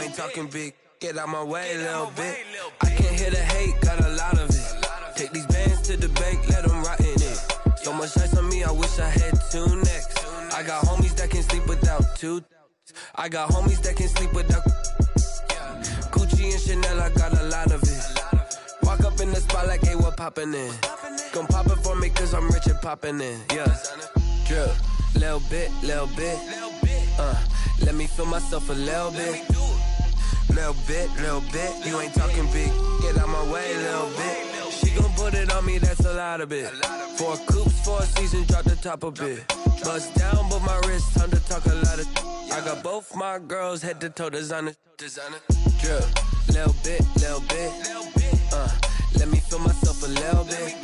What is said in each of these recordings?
ain't talking big. Get out my way, little bit. I can't hear the hate, got a lot of it. Take these bands to the bank, let them rot in it. So much ice on me, I wish I had two necks. I got homies that can sleep without two. I got homies that can sleep without. Gucci and Chanel, I got a lot of it. Walk up in the spot like, hey, what poppin' in? Gon' pop it for me cause I'm rich and poppin' in. Yeah, drip, little bit, little bit. Let me feel myself a little bit. Little bit, you ain't talking big. Get out my way, little bit. She gon' put it on me, that's a lot of it. 4 coops, 4 seasons, drop the top a bit. Bust down, but my wrist, time to talk a lot of. I got both my girls, head to toe designer. Drip, little bit, let me feel myself a little bit.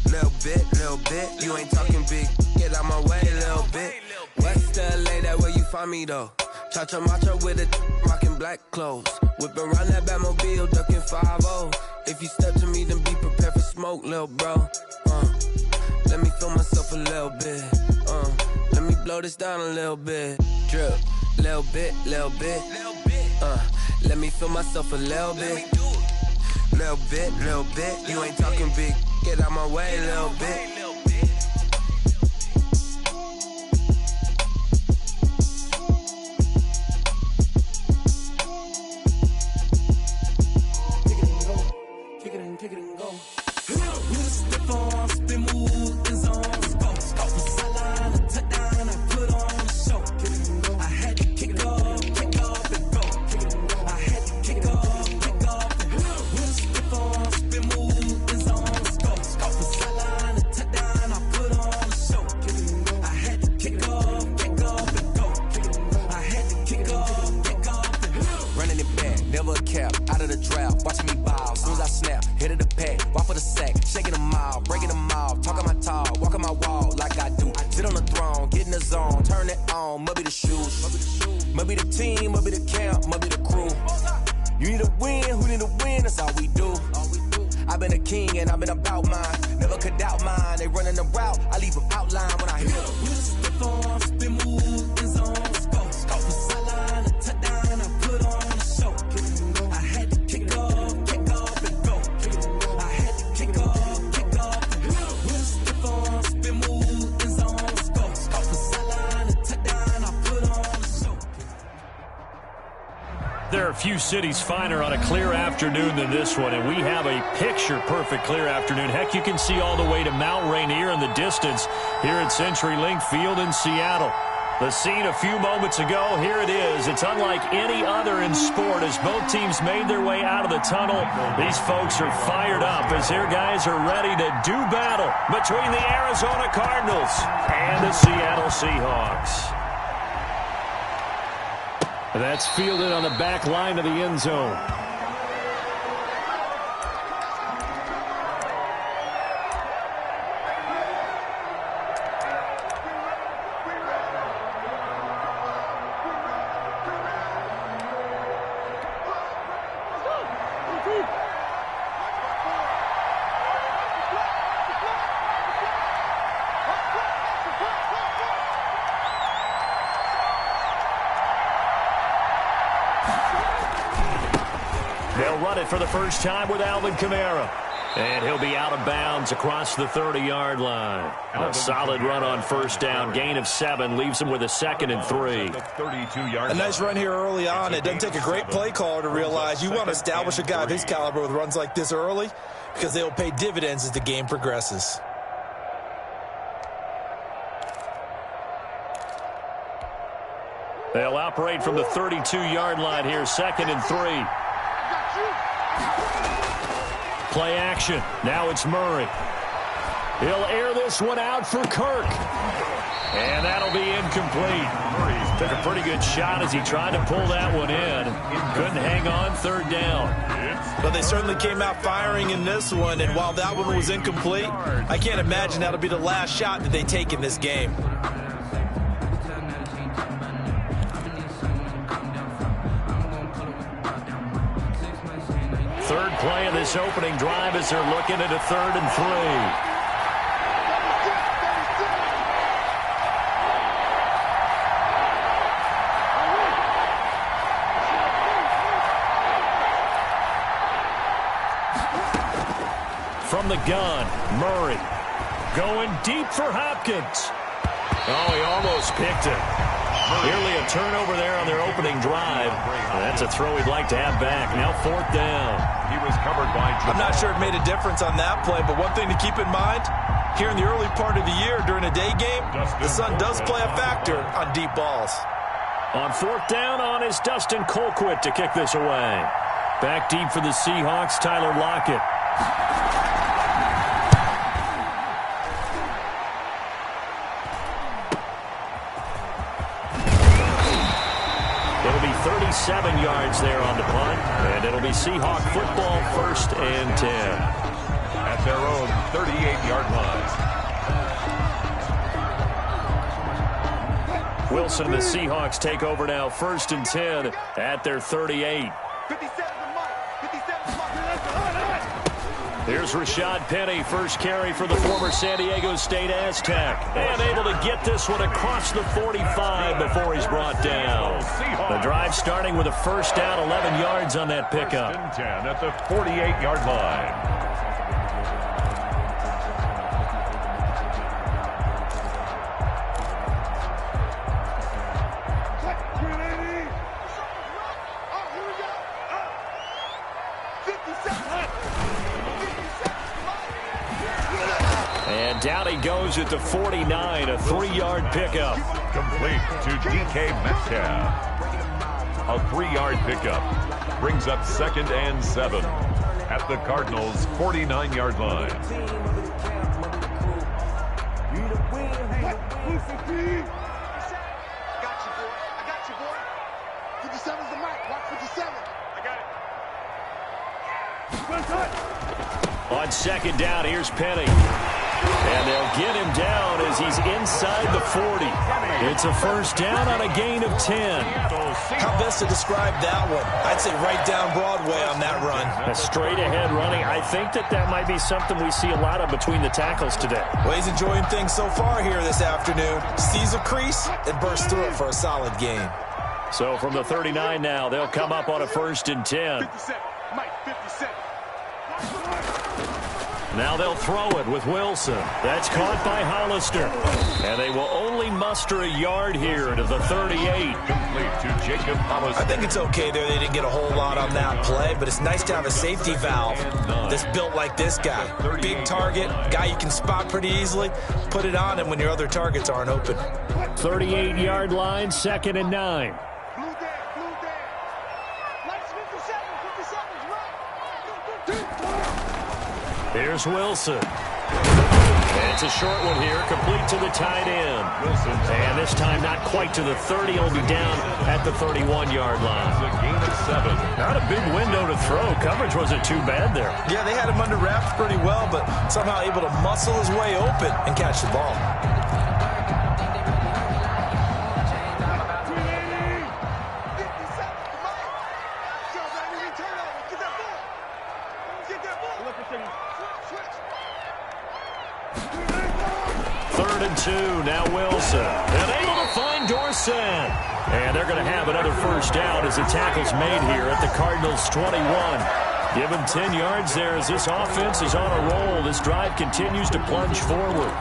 Little bit, you ain't talking big. Get out my way, little bit. West LA, that where you find me though. Cha-cha matcha with it, rockin' black clothes. Whip around that Batmobile, ducking 5-0. If you step to me, then be prepared for smoke, lil' bro. Let me feel myself a little bit. Let me blow this down a little bit. Drip, little bit. Let me feel myself a little bit. Little bit, you ain't talking big. Get out my way, little bit. There are a few cities finer on a clear afternoon than this one, and we have a picture-perfect clear afternoon. Heck, you can see all the way to Mount Rainier in the distance here at CenturyLink Field in Seattle. The scene a few moments ago, here it is. It's unlike any other in sport as both teams made their way out of the tunnel. These folks are fired up as their guys are ready to do battle between the Arizona Cardinals and the Seattle Seahawks. That's fielded on the back line of the end zone. They'll run it for the first time with Alvin Kamara. And he'll be out of bounds across the 30-yard line. A solid run on first down. Gain of 7 leaves him with a 2nd and 3. A nice run here early on. It doesn't take a great play caller to realize you want to establish a guy of his caliber with runs like this early because they'll pay dividends as the game progresses. They'll operate from the 32-yard line here. 2nd and 3. Play action. Now it's Murray. He'll air this one out for Kirk. And that'll be incomplete. Murray took a pretty good shot as he tried to pull that one in. Couldn't hang on 3rd down. But they certainly came out firing in this one, and while that one was incomplete, I can't imagine that'll be the last shot that they take in this game. Third play of this opening drive as they're looking at a 3rd and 3. from the gun. Murray going deep for Hopkins. Oh, he almost picked it. Nearly a turnover there on their opening drive. That's a throw he'd like to have back. Now 4th down. He was covered by I'm not sure it made a difference on that play, but one thing to keep in mind, here in the early part of the year during a day game, the sun does play a factor on deep balls. On 4th down is Dustin Colquitt to kick this away. Back deep for the Seahawks, Tyler Lockett. It'll be 37 yards there on the punt, and it'll be Seahawk football, 1st and 10. At their own 38-yard line. Wilson and the Seahawks take over now, 1st and 10 at their 38. Here's Rashad Penny, first carry for the former San Diego State Aztec. And able to get this one across the 45 before he's brought down. The drive starting with a 1st down, 11 yards on that pickup. 1st and 10 at the 48-yard line. Down he goes at the 49, a 3-yard pickup. Complete to DK Metcalf. A 3-yard pickup brings up 2nd and 7 at the Cardinals' 49-yard line. I got you, boy. 57's the mic. Watch 57. I got it. On 2nd down, here's Penny. And they'll get him down as he's inside the 40. It's a 1st down on a gain of 10. How best to describe that one? I'd say right down Broadway on that run. A straight-ahead running. I think that might be something we see a lot of between the tackles today. Well, he's enjoying things so far here this afternoon. Sees a crease and bursts through it for a solid gain. So from the 39 now, they'll come up on a 1st and 10. 57. Mike, 57. Now they'll throw it with Wilson. That's caught by Hollister. And they will only muster a yard here to the 38. Complete to Jacob Hollister. I think it's okay there. They didn't get a whole lot on that play, but it's nice to have a safety valve that's built like this guy. Big target, guy you can spot pretty easily. Put it on him when your other targets aren't open. 38-yard line, 2nd and 9. Blue there. Lights 57. 57's right. Here's Wilson. And it's a short one here, complete to the tight end. And this time not quite to the 30. He'll be down at the 31-yard line. A gain of 7. Not a big window to throw. Coverage wasn't too bad there. Yeah, they had him under wraps pretty well, but somehow able to muscle his way open and catch the ball. Now Wilson. And able to find Dorsett. And they're going to have another 1st down as the tackle's made here at the Cardinals' 21. Give him 10 yards there as this offense is on a roll. This drive continues to plunge forward.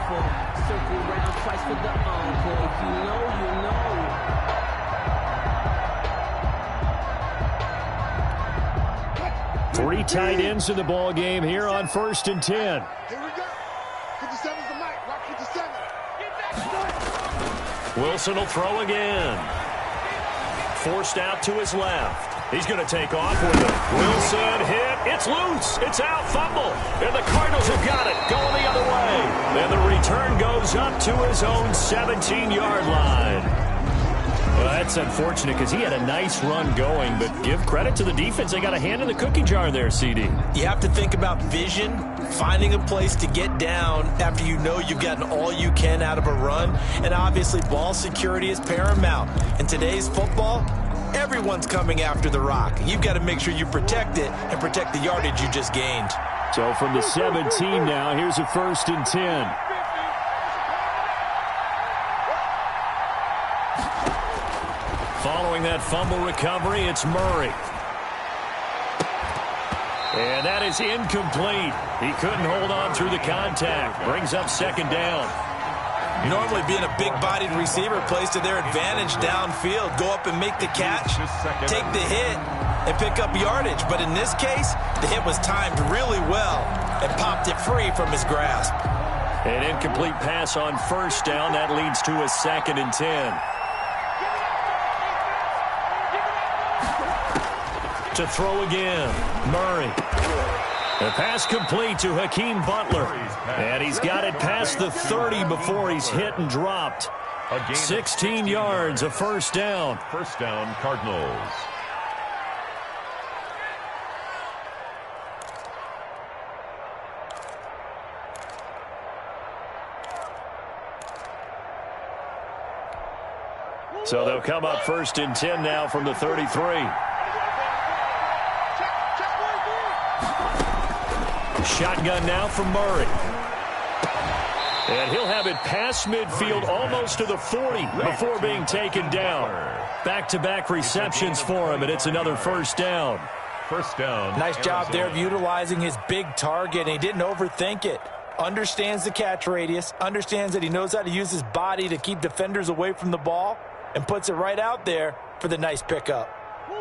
Three tight ends in the ball game here on 1st and 10. Here we go. 57's the mic. Watch 57. Wilson will throw again. Forced out to his left. He's going to take off with it. Wilson hit. It's loose. It's out. Fumble. And the Cardinals have got it. Going the other way. And the return goes up to his own 17-yard line. Well, that's unfortunate because he had a nice run going, but give credit to the defense. They got a hand in the cookie jar there, CD. You have to think about vision, finding a place to get down after you know you've gotten all you can out of a run, and obviously ball security is paramount. In today's football, everyone's coming after the rock. You've got to make sure you protect it and protect the yardage you just gained. So from the 17 now, here's a 1st and 10. Following that fumble recovery, it's Murray. And that is incomplete. He couldn't hold on through the contact. Brings up second down. Normally being a big-bodied receiver plays to their advantage downfield. Go up and make the catch, take the hit, and pick up yardage. But in this case, the hit was timed really well and popped it free from his grasp. An incomplete pass on first down. That leads to a 2nd and 10. To throw again, Murray. The pass complete to Hakeem Butler. And he's got it past the 30 before he's hit and dropped. 16 yards, a first down. First down, Cardinals. So they'll come up 1st and 10 now from the 33. Shotgun now from Murray. And he'll have it past midfield almost to the 40 before being taken down. Back-to-back receptions for him, and it's another first down. First down. Nice job there of utilizing his big target, and he didn't overthink it. Understands the catch radius, understands that he knows how to use his body to keep defenders away from the ball, and puts it right out there for the nice pickup.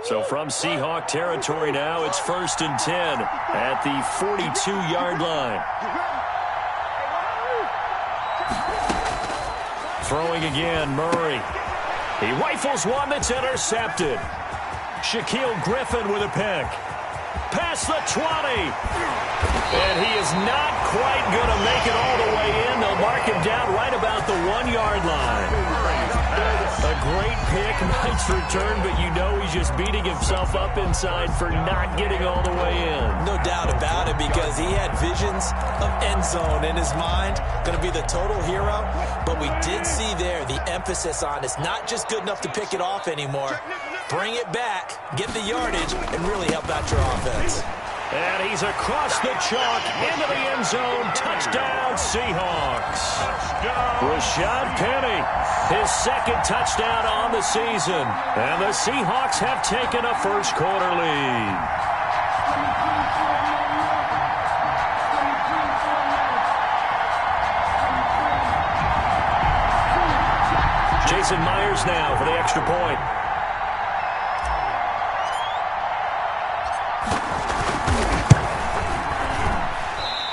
So from Seahawk territory now, it's 1st and 10 at the 42-yard line. Throwing again, Murray. He rifles one that's intercepted. Shaquille Griffin with a pick. Past the 20. And he is not quite going to make it all the way in. They'll mark him down right about the 1-yard line. A great pick, nice return, but you know he's just beating himself up inside for not getting all the way in. No doubt about it, because he had visions of end zone in his mind. Going to be the total hero. But we did see there the emphasis on it's not just good enough to pick it off anymore. Bring it back, get the yardage, and really help out your offense. And he's across the chalk into the end zone. Touchdown, Seahawks. Rashad Penny, his 2nd touchdown on the season. And the Seahawks have taken a first-quarter lead. Jason Myers now for the extra point.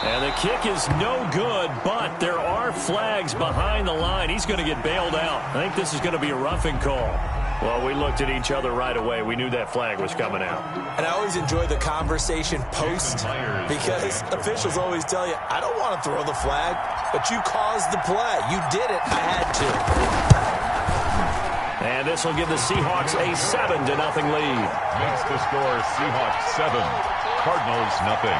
And the kick is no good, but there are flags behind the line. He's going to get bailed out. I think this is going to be a roughing call. Well, we looked at each other right away. We knew that flag was coming out. And I always enjoy the conversation post, because officials always tell you, I don't want to throw the flag, but you caused the play. You did it. I had to. And this will give the Seahawks a 7-0 lead. Makes the score Seahawks 7, Cardinals nothing.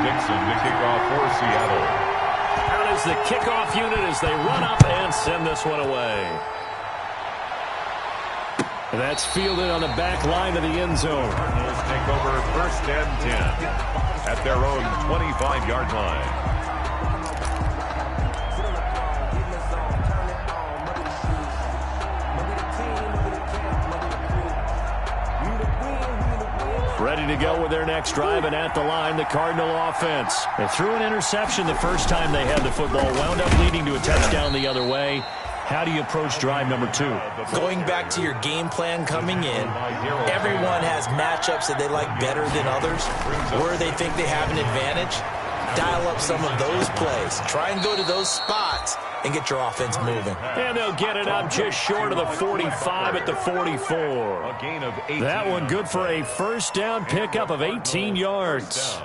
Dixon to kick off for Seattle. Out is the kickoff unit as they run up and send this one away. And that's fielded on the back line of the end zone. Cardinals take over 1st and 10 at their own 25-yard line. Ready to go with their next drive, and at the line, the Cardinal offense. They threw an interception the first time they had the football, wound up leading to a touchdown the other way. How do you approach drive number 2? Going back to your game plan coming in, everyone has matchups that they like better than others, where they think they have an advantage. Dial up some of those plays. Try and go to those spots and get your offense moving. And they'll get it up just short of the 45 at the 44. A gain of 18. That one good for a first down pickup of 18 yards.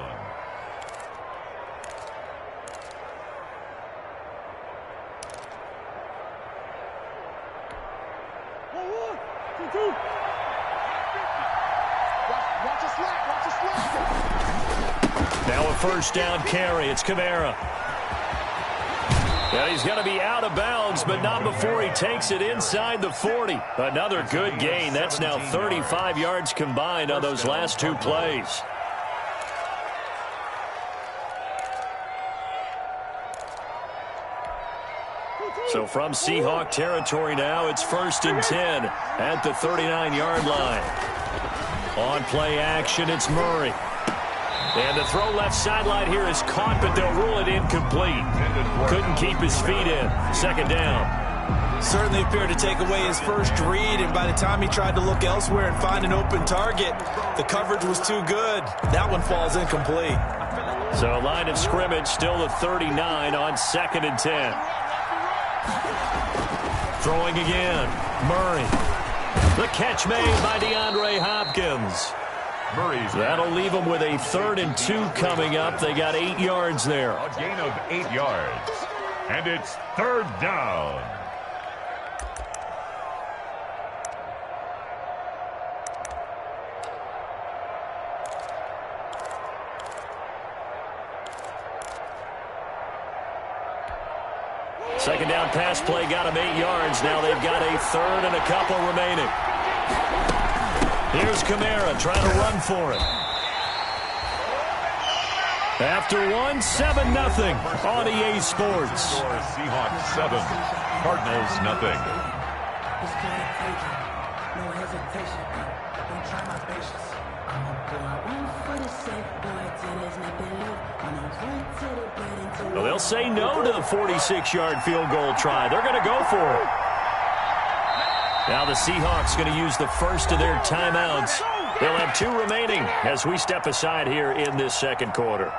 Now a first down carry. It's Kamara. Yeah, he's going to be out of bounds, but not before he takes it inside the 40. Another good gain. That's now 35 yards combined on those last 2 plays. So from Seahawk territory now, it's 1st and 10 at the 39-yard line. On play action, it's Murray. And the throw left sideline here is caught, but they'll rule it incomplete. Couldn't keep his feet in. 2nd down. Certainly appeared to take away his first read, and by the time he tried to look elsewhere and find an open target, the coverage was too good. That one falls incomplete. So line of scrimmage still the 39 on 2nd and 10. Throwing again. Murray. The catch made by DeAndre Hopkins. That'll leave them with a 3rd and 2 coming up. They got 8 yards there. A gain of 8 yards. And it's 3rd down. Second down pass play got them 8 yards. Now they've got a 3rd and a couple remaining. Here's Kamara trying to run for it. After 1, 7-0 on EA Sports. Seahawks 7, Cardinals nothing. Well, they'll say no to the 46-yard field goal try. They're going to go for it. Now the Seahawks going to use the first of their timeouts. They'll have 2 remaining as we step aside here in this 2nd quarter.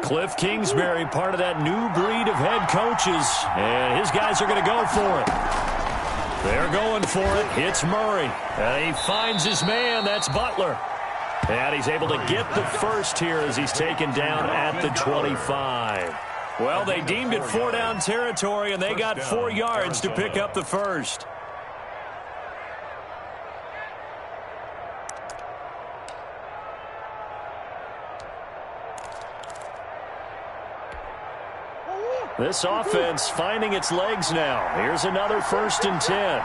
Cliff Kingsbury, part of that new breed of head coaches, and his guys are going to go for it. They're going for it. It's Murray. He finds his man. That's Butler. And he's able to get the first here as he's taken down at the 25. Well, they deemed it 4-down territory, and they got 4 yards to pick up the first. This offense finding its legs now. Here's another 1st and 10.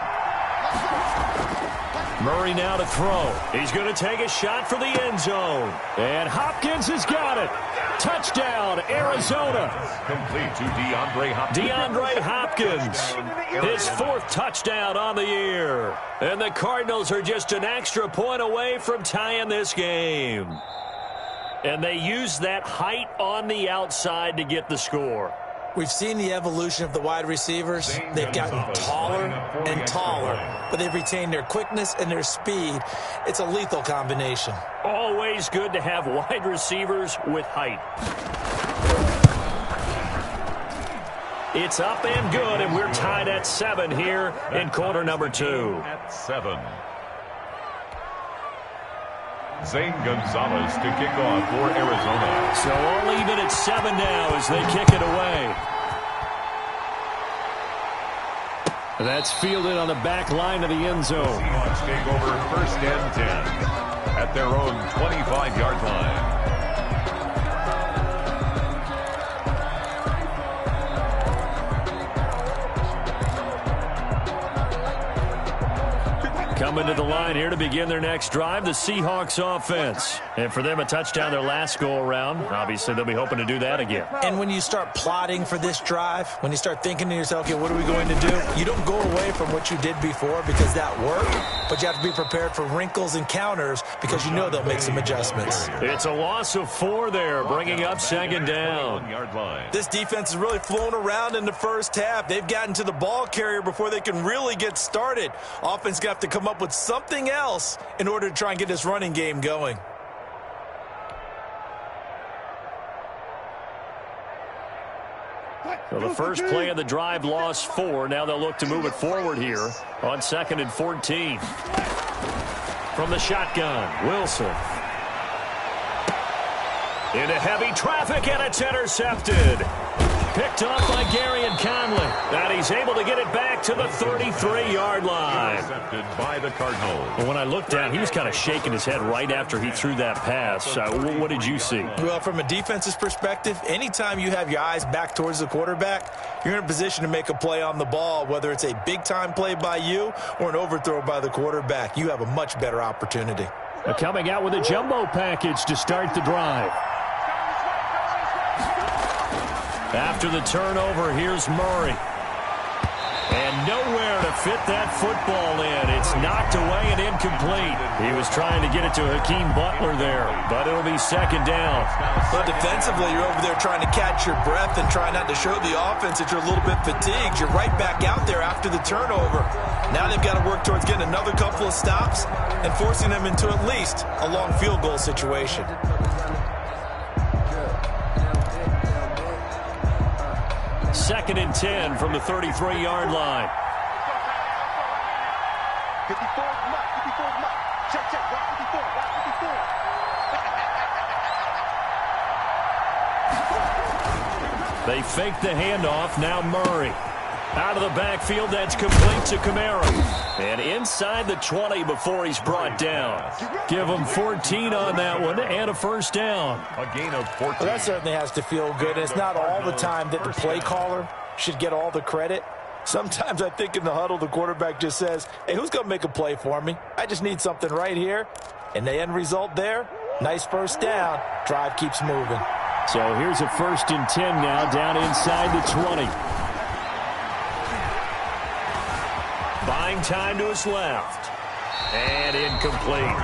Murray now to throw. He's going to take a shot for the end zone. And Hopkins has got it. Touchdown, Arizona. Complete to DeAndre Hopkins. His 4th touchdown on the year. And the Cardinals are just an extra point away from tying this game. And they use that height on the outside to get the score. We've seen the evolution of the wide receivers. They've gotten taller and taller, but they've retained their quickness and their speed. It's a lethal combination. Always good to have wide receivers with height. It's up and good, and we're tied at 7 here in quarter number 2. At 7. Zane Gonzalez to kick off for Arizona. So all even at 7 now as they kick it away. That's fielded on the back line of the end zone. Seahawks take over 1st and 10 at their own 25-yard line. Coming to the line here to begin their next drive, the Seahawks offense. And for them, a touchdown their last go-around. Obviously, they'll be hoping to do that again. And when you start plotting for this drive, when you start thinking to yourself, okay, what are we going to do? You don't go away from what you did before because that worked, but you have to be prepared for wrinkles and counters because you know they'll make some adjustments. It's a loss of 4 there, bringing up 2nd down. This defense has really flown around in the first half. They've gotten to the ball carrier before they can really get started. Offense going to have to come up with something else in order to try and get this running game going. So the first play of the drive lost 4. Now they'll look to move it forward here on 2nd and 14. From the shotgun, Wilson. Into heavy traffic, and it's intercepted. Picked off by Gary and Conley. And he's able to get it back to the 33-yard line. Intercepted by the Cardinals. Well, when I looked down, he was kind of shaking his head right after he threw that pass. What did you see? Well, from a defense's perspective, anytime you have your eyes back towards the quarterback, you're in a position to make a play on the ball, whether it's a big-time play by you or an overthrow by the quarterback. You have a much better opportunity. Coming out with a jumbo package to start the drive. After the turnover, here's Murray. And nowhere to fit that football in. It's knocked away and incomplete. He was trying to get it to Hakeem Butler there, but it'll be second down. But defensively, you're over there trying to catch your breath and try not to show the offense that you're a little bit fatigued. You're right back out there after the turnover. Now they've got to work towards getting another couple of stops and forcing them into at least a long field goal situation. Second and 10 from the 33-yard line. 54 mark, 54 mark. Check, check, rock 54, rock 54. They fake the handoff. Now Murray. Out of the backfield, that's complete to Kamara. And inside the 20 before he's brought down. Give him 14 on that one and a first down. A gain of 14. Well, that certainly has to feel good. It's not all the time that the play caller should get all the credit. Sometimes I think in the huddle, the quarterback just says, hey, who's going to make a play for me? I just need something right here. And the end result there, nice first down. Drive keeps moving. So here's a first and 10 now down inside the 20. Buying time to his left. And incomplete.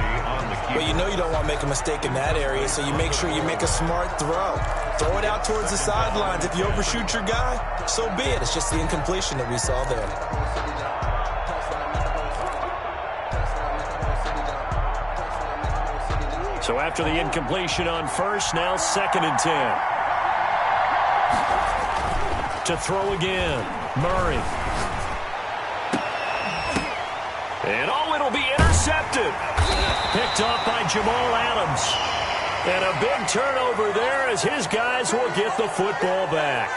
But you know you don't want to make a mistake in that area, so you make sure you make a smart throw. Throw it out towards the sidelines. If you overshoot your guy, so be it. It's just the incompletion that we saw there. So after the incompletion on first, now second and 10. To throw again, Murray. And it'll be intercepted. Picked off by Jamal Adams. And a big turnover there as his guys will get the football back.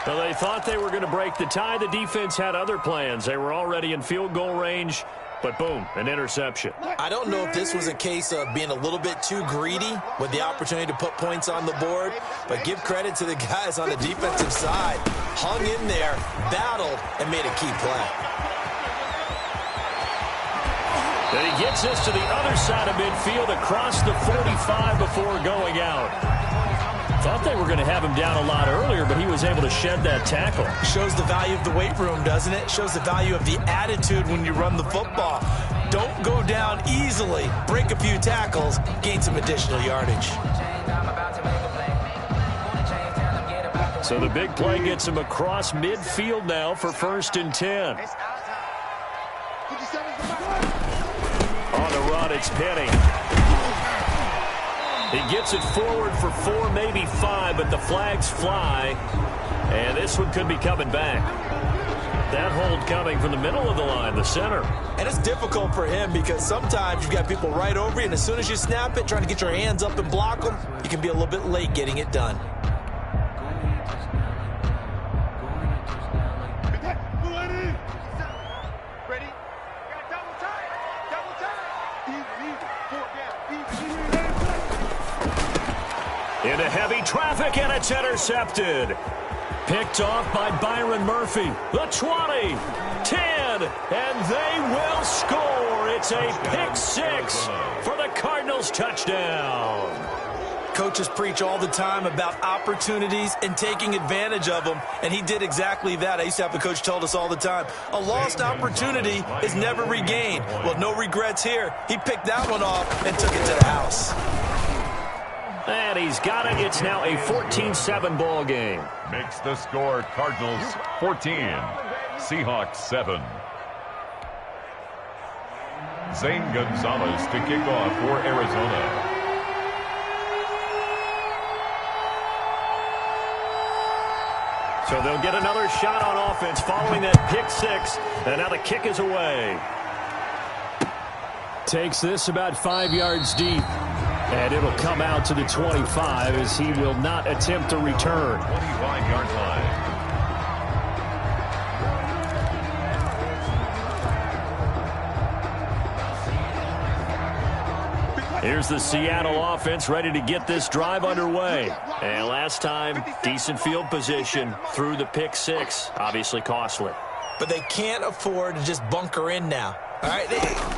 Well, they thought they were going to break the tie. The defense had other plans. They were already in field goal range, but boom, an interception. I don't know if this was a case of being a little bit too greedy with the opportunity to put points on the board, but give credit to the guys on the defensive side. Hung in there, battled, and made a key play. Then he gets this to the other side of midfield across the 45 before going out. Thought they were going to have him down a lot earlier, but he was able to shed that tackle. Shows the value of the weight room, doesn't it? Shows the value of the attitude when you run the football. Don't go down easily. Break a few tackles, gain some additional yardage. So the big play gets him across midfield now for first and 10. On the run, it's Penny. He gets it forward for 4, maybe 5, but the flags fly. And this one could be coming back. That hold coming from the middle of the line, the center. And it's difficult for him because sometimes you've got people right over you, and as soon as you snap it, trying to get your hands up and block them, you can be a little bit late getting it done. Into heavy traffic, and it's intercepted. Picked off by Byron Murphy. The 20, 10, and they will score. It's a pick 6 for the Cardinals touchdown. Coaches preach all the time about opportunities and taking advantage of them, and he did exactly that. I used to have the coach told us all the time, a lost opportunity is never regained. Well, no regrets here. He picked that one off and took it to the house. And he's got it. It's now a 14-7 ball game. Makes the score Cardinals 14, Seahawks 7. Zane Gonzalez to kick off for Arizona. So they'll get another shot on offense following that pick 6. And now the kick is away. Takes this about 5 yards deep. And it'll come out to the 25 as he will not attempt to return. 25-yard line. Here's the Seattle offense ready to get this drive underway. And last time, decent field position through the pick 6. Obviously costly. But they can't afford to just bunker in now. All right,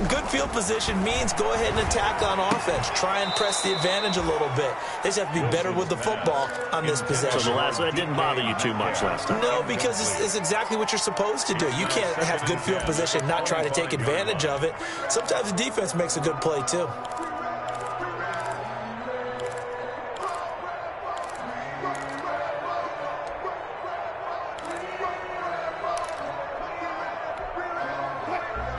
good field position means go ahead and attack on offense. Try and press the advantage a little bit. They just have to be better with the football on this possession. So that didn't bother you too much last time? No, because it's exactly what you're supposed to do. You can't have good field position and not try to take advantage of it. Sometimes the defense makes a good play, too.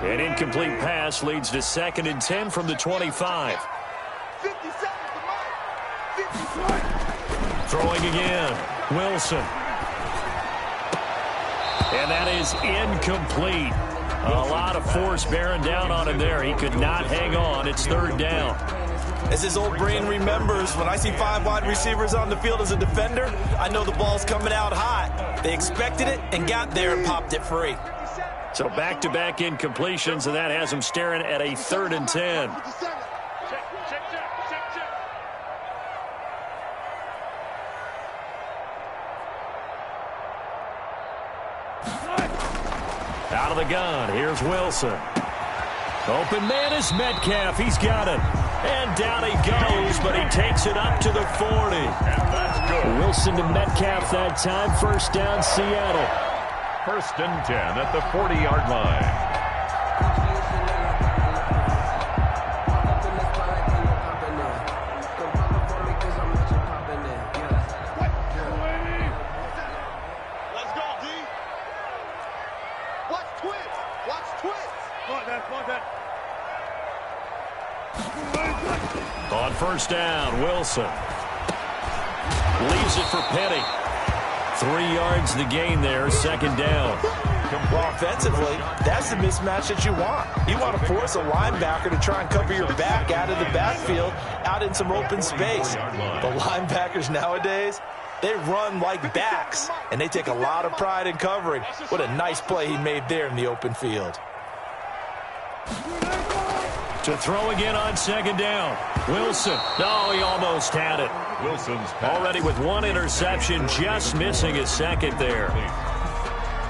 An incomplete pass leads to 2nd and 10 from the 25. Throwing again. Wilson. And that is incomplete. A lot of force bearing down on him there. He could not hang on. It's 3rd down. As his old brain remembers, when I see 5 wide receivers on the field as a defender, I know the ball's coming out hot. They expected it and got there and popped it free. So back-to-back incompletions, and that has him staring at a 3rd and 10. Out of the gun, here's Wilson. Open man is Metcalf. He's got it. And down he goes, but he takes it up to the 40. Wilson to Metcalf that time. 1st down, Seattle. 1st and 10 at the 40-yard line. Let's go, D. Watch twins. Watch twins. On 1st down, Wilson. Leaves it for Petty. 3 yards the gain there, 2nd down. Offensively, that's the mismatch that you want. You want to force a linebacker to try and cover your back out of the backfield, out in some open space. The linebackers nowadays, they run like backs, and they take a lot of pride in covering. What a nice play he made there in the open field. To throw again on 2nd down. Wilson. No, he almost had it. Wilson's already with 1 interception, just missing his 2nd there.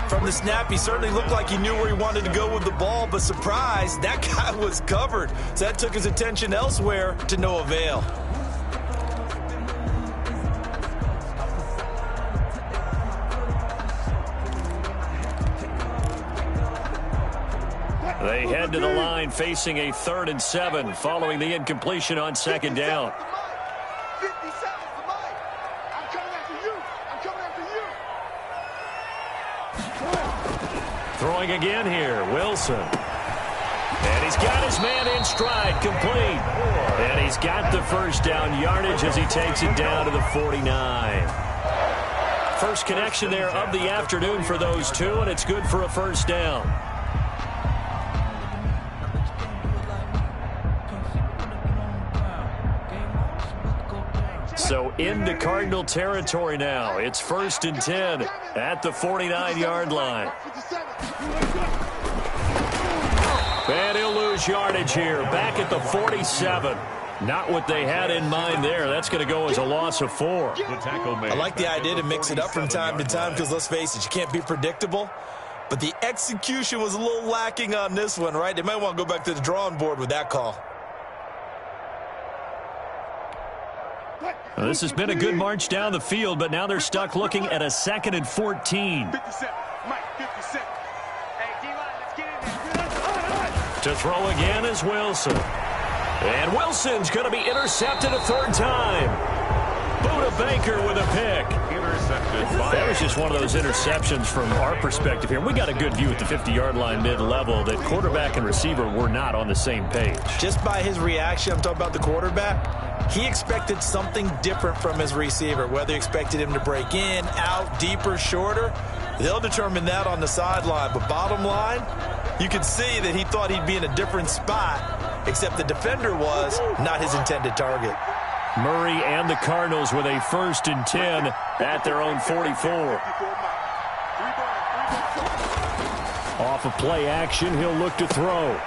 From the snap, he certainly looked like he knew where he wanted to go with the ball, but surprise, that guy was covered. So that took his attention elsewhere to no avail. They head to the line facing a 3rd and 7 following the incompletion on 2nd down. 57's the mic. I'm coming after you. I'm coming after you. Throwing again here, Wilson. And he's got his man in stride, complete. And he's got the 1st down yardage as he takes it down to the 49. First connection there of the afternoon for those two, and it's good for a 1st down. So into Cardinal territory now. It's 1st and 10 at the 49-yard line. And he'll lose yardage here. Back at the 47. Not what they had in mind there. That's going to go as a loss of 4. I like the idea to mix it up from time to time because, let's face it, you can't be predictable. But the execution was a little lacking on this one, right? They might want to go back to the drawing board with that call. Well, this has been a good march down the field, but now they're stuck looking at a 2nd and 14. 57. Mike, 57. Hey, D-line, let's get in there. To throw again is Wilson. And Wilson's going to be intercepted a 3rd time. Buda Baker with a pick. That was just one of those interceptions from our perspective here. We got a good view at the 50-yard line mid-level that quarterback and receiver were not on the same page. Just by his reaction, I'm talking about the quarterback, he expected something different from his receiver, whether he expected him to break in, out, deeper, shorter. They'll determine that on the sideline. But bottom line, you could see that he thought he'd be in a different spot, except the defender was not his intended target. Murray and the Cardinals with a 1st and 10 at their own 44. Off of play action, he'll look to throw.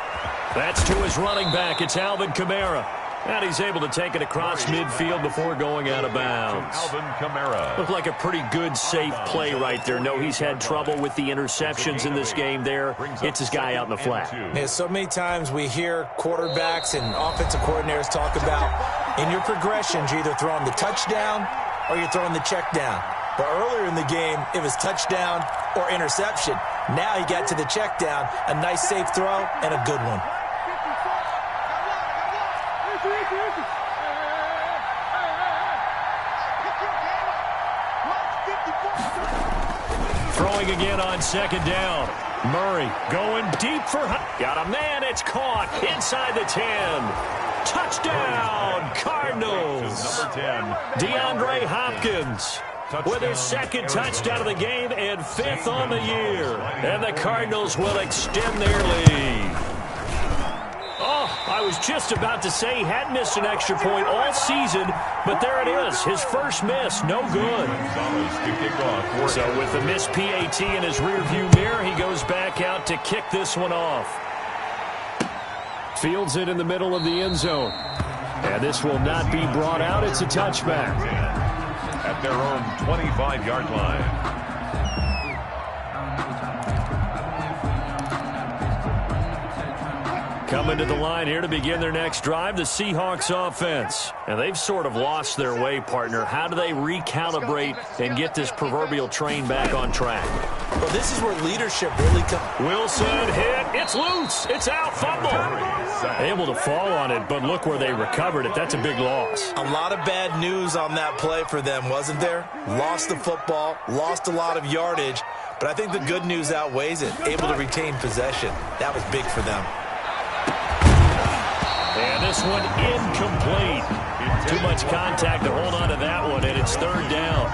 That's to his running back. It's Alvin Kamara. And he's able to take it across midfield before going out of bounds. Looked like a pretty good, safe play right there. No, he's had trouble with the interceptions in this game there. Gets his guy out in the flat. Yeah, so many times we hear quarterbacks and offensive coordinators talk about in your progressions, you're either throwing the touchdown or you're throwing the check down. But earlier in the game, it was touchdown or interception. Now he got to the check down, a nice safe throw and a good one. Throwing again on second down. Murray going deep for... Got a man. It's caught inside the 10. Touchdown, Cardinals. Number 10. DeAndre Hopkins with his second touchdown of the game and fifth on the year. And the Cardinals will extend their lead. Oh, I was just about to say he hadn't missed an extra point all season, but there it is. His first miss, no good. So with the missed PAT in his rearview mirror, he goes back out to kick this one off. Fields it in the middle of the end zone. And this will not be brought out. It's a touchback. At their own 25-yard line. Coming to the line here to begin their next drive, the Seahawks offense. And they've sort of lost their way, partner. How do they recalibrate and get this proverbial train back on track? Well, this is where leadership really comes. Wilson hit. It's loose. It's out. Fumble. Able to fall on it, but look where they recovered it. That's a big loss. A lot of bad news on that play for them, wasn't there? Lost the football, lost a lot of yardage, but I think the good news outweighs it. Able to retain possession. That was big for them. And this one incomplete. Too much contact to hold on to that one, and it's third down.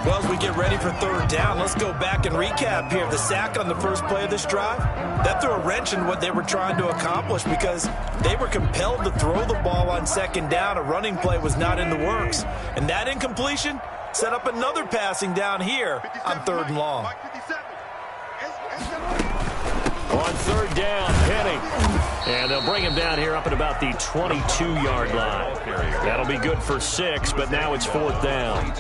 Well, as we get ready for third down, let's go back and recap here. The sack on the first play of this drive, that threw a wrench in what they were trying to accomplish because they were compelled to throw the ball on second down. A running play was not in the works. And that incompletion set up another passing down here on third and long. On third down, Penny. And they'll bring him down here up at about the 22-yard line. That'll be good for 6, but now it's fourth down.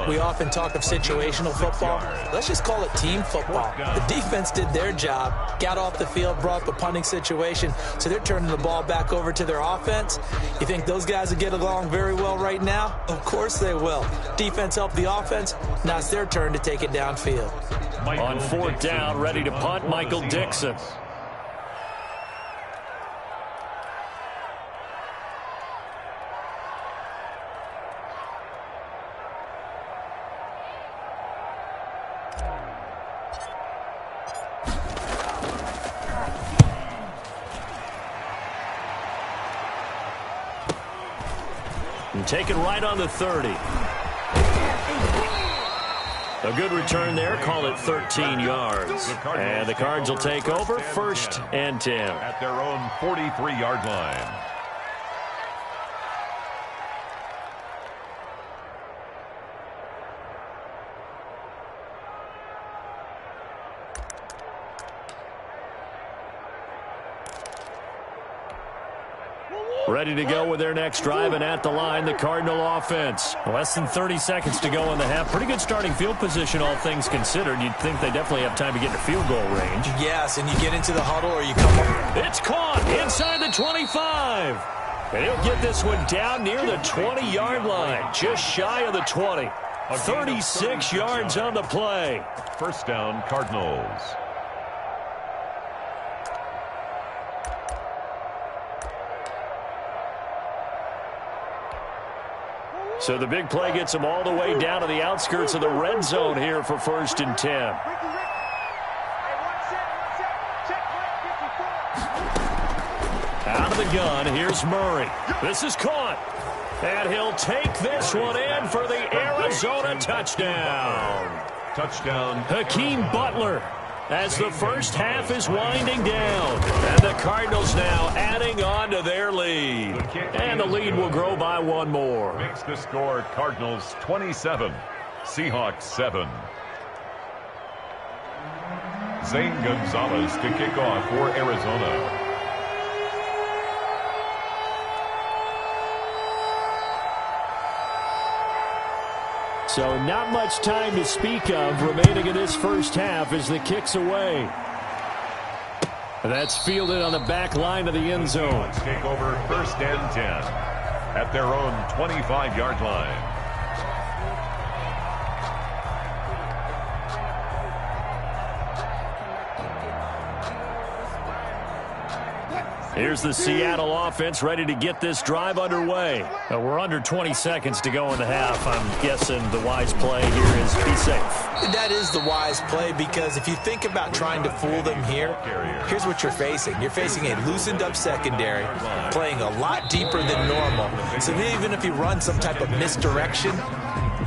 We often talk of situational football. Let's just call it team football. The defense did their job, got off the field, brought the punting situation, so they're turning the ball back over to their offense. You think those guys will get along very well right now? Of course they will. Defense helped the offense. Now it's their turn to take it downfield. On fourth down, ready to punt, Michael Dixon. And take it right on the 30. A good return there. Call it 13 yards. And the Cards will take over first and 10. At their own 43-yard line. Ready to go with their next drive, and at the line, the Cardinal offense. Less than 30 seconds to go in the half. Pretty good starting field position, all things considered. You'd think they definitely have time to get into field goal range. Yes, and you get into the huddle or you come up. It's caught inside the 25. And he'll get this one down near the 20-yard line, just shy of the 20. 36 yards on the play. First down, Cardinals. So the big play gets them all the way down to the outskirts of the red zone here for first and 10. Out of the gun, here's Murray. This is caught. And he'll take this one in for the Arizona touchdown. Touchdown. Hakeem Butler, as the first half is winding down. And the Cardinals now adding on to their lead. And the lead will grow by one more. Makes the score Cardinals 27, Seahawks 7. Zane Gonzalez to kick off for Arizona. So not much time to speak of remaining in this first half as the kick's away. That's fielded on the back line of the end zone. Let's take over 1st and 10 at their own 25-yard line. Here's the Seattle offense ready to get this drive underway. We're under 20 seconds to go in the half. I'm guessing the wise play here is be safe. That is the wise play, because if you think about trying to fool them here, here's what you're facing. You're facing a loosened up secondary, playing a lot deeper than normal. So even if you run some type of misdirection,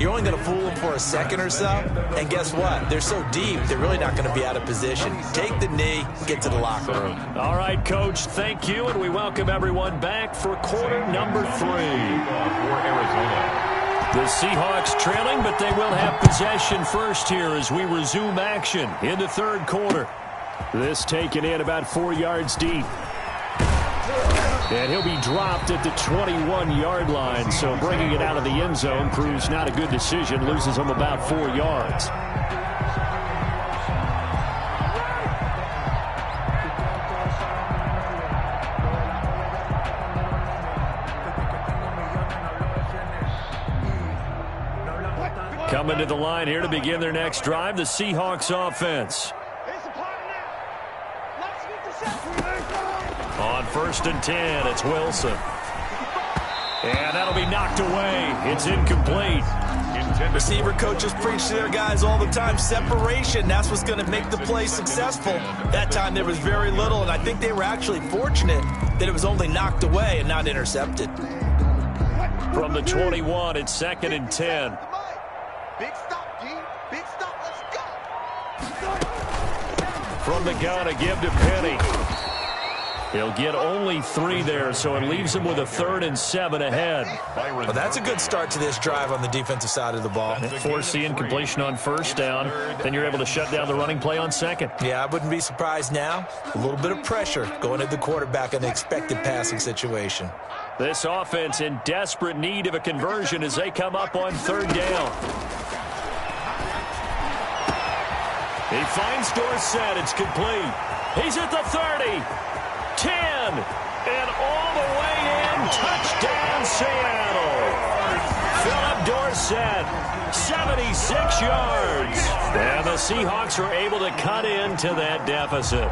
you're only going to fool them for a second or so. And guess what? They're so deep, they're really not going to be out of position. Take the knee, get to the locker room. All right, Coach, thank you, and we welcome everyone back for quarter number 3. For Arizona. The Seahawks trailing, but they will have possession first here as we resume action in the third quarter. This taken in about 4 yards deep. And he'll be dropped at the 21-yard line, so bringing it out of the end zone proves not a good decision, loses him about 4 yards. Coming to the line here to begin their next drive, the Seahawks offense. On 1st and 10, it's Wilson. And that'll be knocked away. It's incomplete. Receiver coaches preach to their guys all the time. Separation, that's what's going to make the play successful. That time there was very little, and I think they were actually fortunate that it was only knocked away and not intercepted. From the 21, it's 2nd and 10. Big stop, D. Big stop. Let's go. From the gun, a give to Penny. He'll get only 3 there, so it leaves him with a 3rd and 7 ahead. Well, that's a good start to this drive on the defensive side of the ball. Force the incompletion on 1st down. Then you're able to shut down the running play on 2nd. Yeah, I wouldn't be surprised now. A little bit of pressure going at the quarterback in the expected passing situation. This offense in desperate need of a conversion as they come up on 3rd down. He finds Dorsett. It's complete. He's at the 30. 10, and all the way in, touchdown Seattle. Philip Dorsett, 76 yards. And the Seahawks are able to cut into that deficit.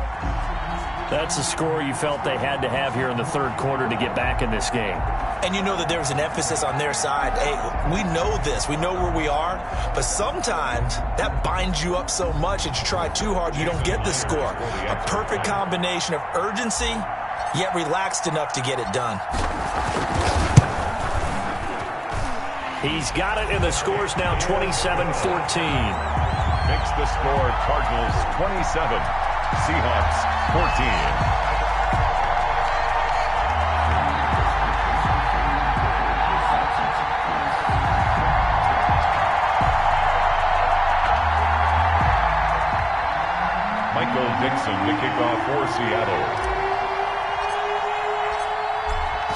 That's a score you felt they had to have here in the third quarter to get back in this game. And you know that there was an emphasis on their side. Hey, we know this. We know where we are. But sometimes that binds you up so much that you try too hard, you don't get the score. A perfect combination of urgency, yet relaxed enough to get it done. He's got it, and the score's now 27-14. Makes the score Cardinals 27, Seahawks 14. Dixon to kick off for Seattle.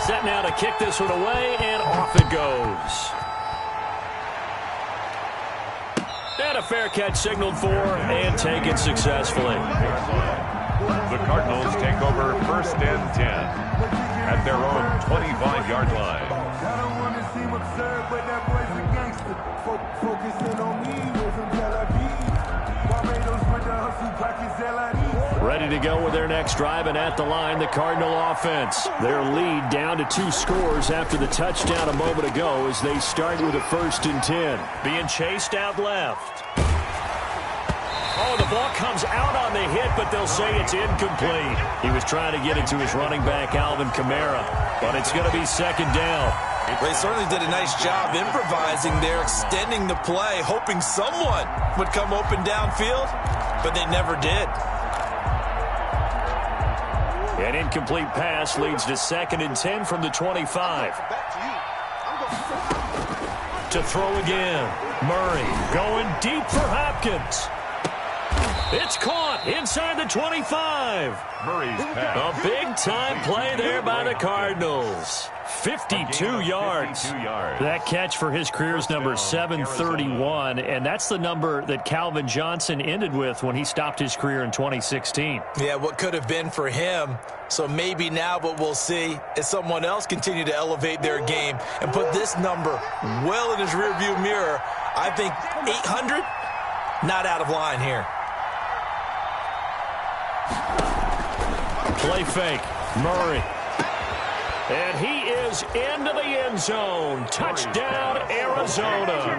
Set now to kick this one away, and off it goes. And a fair catch signaled for and taken successfully. The Cardinals take over 1st and 10 at their own 25-yard line. I don't want to seem absurd, but that boy's a gangster. Focusing on me wasn't Tel Aviv. Barbados with the hustle pockets Ready to go with their next drive, and at the line, the Cardinal offense. Their lead down to 2 scores after the touchdown a moment ago as they start with a 1st and 10. Being chased out left. Oh, the ball comes out on the hit, but they'll say it's incomplete. He was trying to get it to his running back, Alvin Kamara, but it's going to be 2nd down. Well, they certainly did a nice job improvising there, extending the play, hoping someone would come open downfield, but they never did. An incomplete pass leads to 2nd and 10 from the 25. To throw again. Murray going deep for Hopkins. It's caught. inside the 25. Murray's pass. A big-time play there by the Cardinals. 52 yards. That catch for his career's number 731, and that's the number that Calvin Johnson ended with when he stopped his career in 2016. Yeah, what could have been for him. So maybe now what we'll see is someone else continue to elevate their game and put this number well in his rearview mirror. I think 800, not out of line here. Play fake. Murray. And he is into the end zone. Touchdown, Arizona.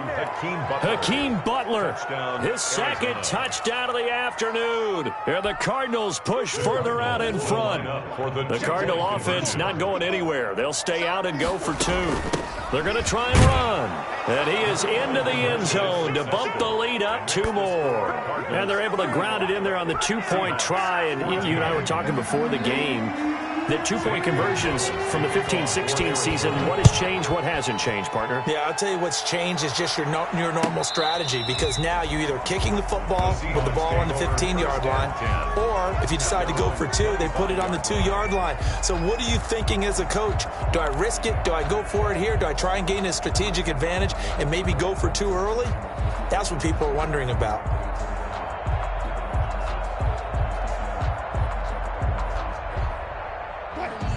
Hakeem Butler, his second touchdown of the afternoon. And the Cardinals push further out in front. The Cardinal offense not going anywhere. They'll stay out and go for 2. They're going to try and run. And he is into the end zone to bump the lead up 2 more. And they're able to ground it in there on the 2-point try. And you and I were talking before the game that 2-point conversions from the 15-16 season, what has changed, what hasn't changed, partner? Yeah, I'll tell you what's changed is just your normal strategy, because now you're either kicking the football with the ball on the 15-yard line, or if you decide to go for 2, they put it on the 2-yard line. So what are you thinking as a coach? Do I risk it? Do I go for it here? Do I try and gain a strategic advantage and maybe go for 2 early? That's what people are wondering about.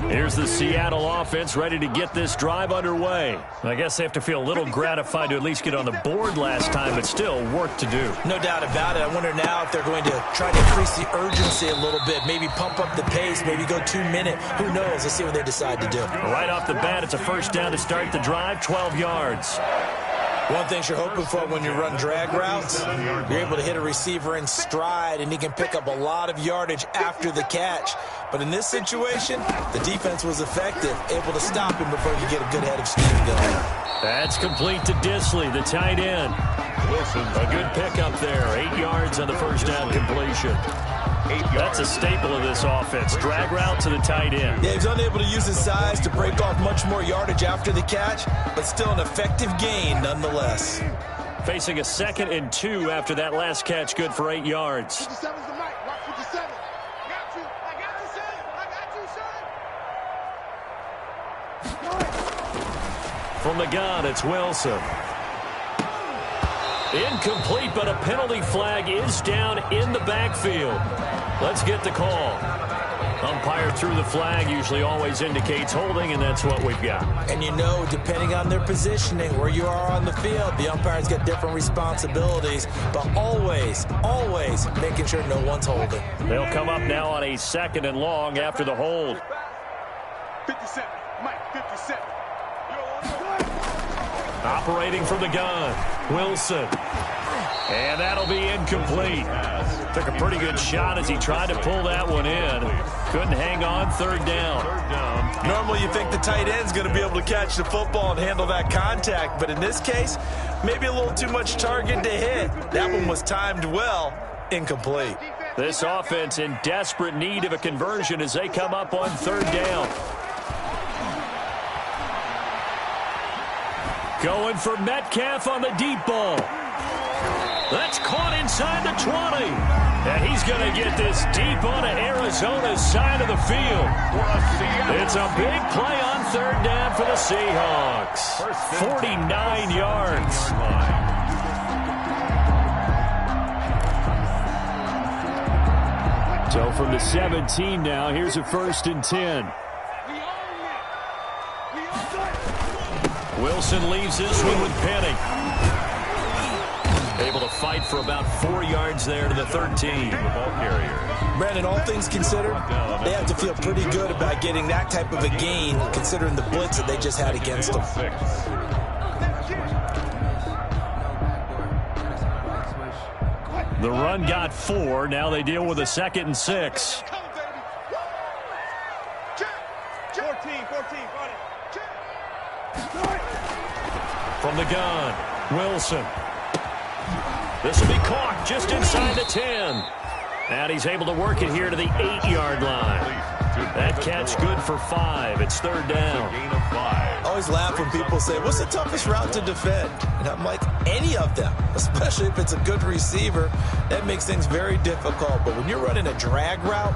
Here's the Seattle offense ready to get this drive underway. I guess they have to feel a little gratified to at least get on the board last time, but still work to do. No doubt about it. I wonder now if they're going to try to increase the urgency a little bit, maybe pump up the pace, maybe go 2-minute. Who knows? Let's see what they decide to do. Right off the bat, it's a first down to start the drive, 12 yards. One thing you're hoping for when you run drag routes, you're able to hit a receiver in stride, and he can pick up a lot of yardage after the catch. But in this situation, the defense was effective, able to stop him before you get a good head of steam going. That's complete to Disley, the tight end. Wilson, a good pickup there. 8 yards on the first down completion. That's a staple of this offense. Drag route to the tight end. Yeah, he's unable to use his size to break off much more yardage after the catch, but still an effective gain nonetheless. Facing a 2nd and 2 after that last catch, good for 8 yards. 57's the mic. Watch 57. I got you. I got you, son. From the gun, it's Wilson. Incomplete, but a penalty flag is down in the backfield. Let's get the call. Umpire threw the flag, usually always indicates holding, and that's what we've got. And you know, depending on their positioning, where you are on the field, the umpire's got different responsibilities, but always making sure no one's holding. They'll come up now on a 2nd and long after the hold. 57. Mike, 57. Operating from the gun, Wilson. And that'll be incomplete. Took a pretty good shot as he tried to pull that one in. Couldn't hang on, 3rd down. Normally you think the tight end's going to be able to catch the football and handle that contact, but in this case, maybe a little too much target to hit. That one was timed well, incomplete. This offense in desperate need of a conversion as they come up on 3rd down. Going for Metcalf on the deep ball. That's caught inside the 20. And he's going to get this deep onto Arizona's side of the field. It's a big play on 3rd down for the Seahawks. 49 yards. So from the 17 now, here's a 1st and 10. Wilson leaves this one with Penning. Able to fight for about 4 yards there to the 13. Brandon, all things considered, they have to feel pretty good about getting that type of a gain, considering the blitz that they just had against them. The run got 4. Now they deal with a 2nd and 6. 14. From the gun, Wilson. This will be caught just inside the 10. And he's able to work it here to the 8-yard line. That catch good for 5. It's 3rd down. always laugh when people say, what's the toughest route to defend? And I'm like, any of them, especially if it's a good receiver. That makes things very difficult. But when you're running a drag route,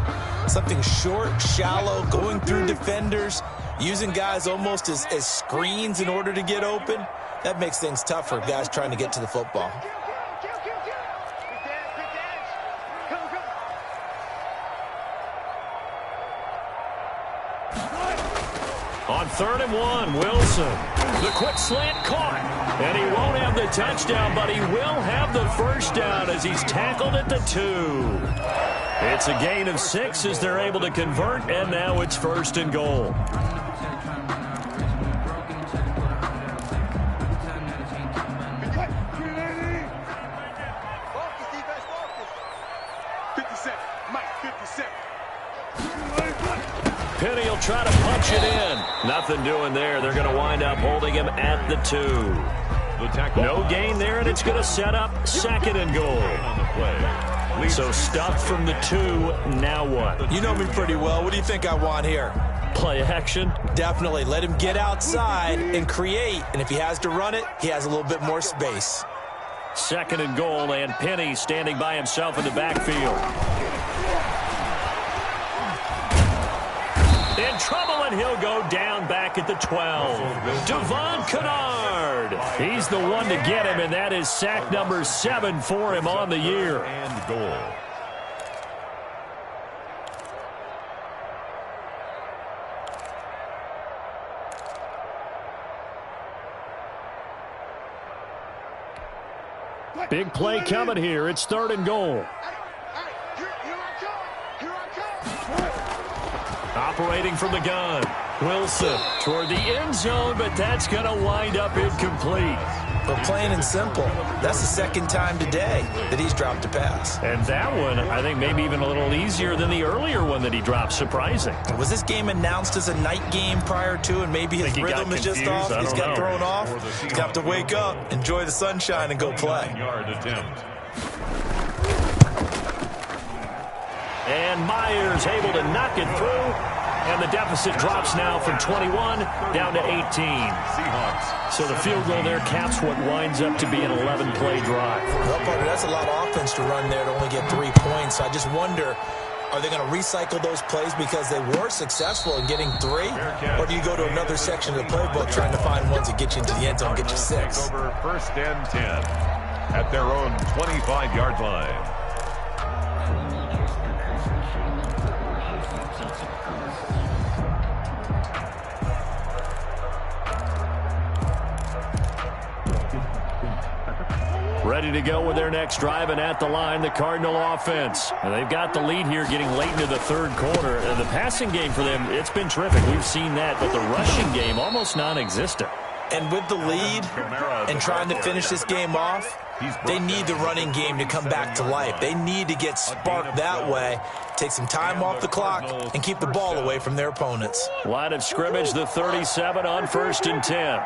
something short, shallow, going through defenders, using guys almost as screens in order to get open, that makes things tough for guys trying to get to the football. On 3rd and 1, Wilson. The quick slant caught. And he won't have the touchdown, but he will have the first down as he's tackled at the 2. It's a gain of 6 as they're able to convert, and now it's 1st and goal. Penny will try to punch it in. Nothing doing there. They're going to wind up holding him at the 2. No gain there, and it's going to set up 2nd and goal. So stuffed from the 2. Now what? You know me pretty well. What do you think I want here? Play action? Definitely. Let him get outside and create. And if he has to run it, he has a little bit more space. 2nd and goal, and Penny standing by himself in the backfield. In trouble, and he'll go down back at the 12. Devon Kennard. He's the one to get him, and that is sack number 7 for him on the year. And goal. Big play coming here. It's 3rd and goal. Operating from the gun. Wilson toward the end zone, but that's going to wind up incomplete. But plain and simple, that's the 2nd time today that he's dropped a pass. And that one, I think, maybe even a little easier than the earlier one that he dropped. Surprising. Was this game announced as a night game prior to, and maybe his rhythm is just off? He's got thrown off. He's got to wake up, enjoy the sunshine, and go play. And Myers able to knock it through. And the deficit drops now from 21 down to 18. So the field goal there caps what winds up to be an 11-play drive. Well, partner, that's a lot of offense to run there to only get 3 points. I just wonder, are they going to recycle those plays because they were successful in getting 3? Or do you go to another section of the playbook trying to find ones that get you into the end zone, get you 6? Over 1st and 10 at their own 25-yard line. Ready to go with their next drive, and at the line, the Cardinal offense. And they've got the lead here getting late into the 3rd quarter. And the passing game for them, it's been terrific. We've seen that, but the rushing game almost non-existent. And with the lead and trying to finish this game off, they need the running game to come back to life. They need to get sparked that way, take some time off the clock, and keep the ball away from their opponents. Line of scrimmage, the 37 on 1st and 10.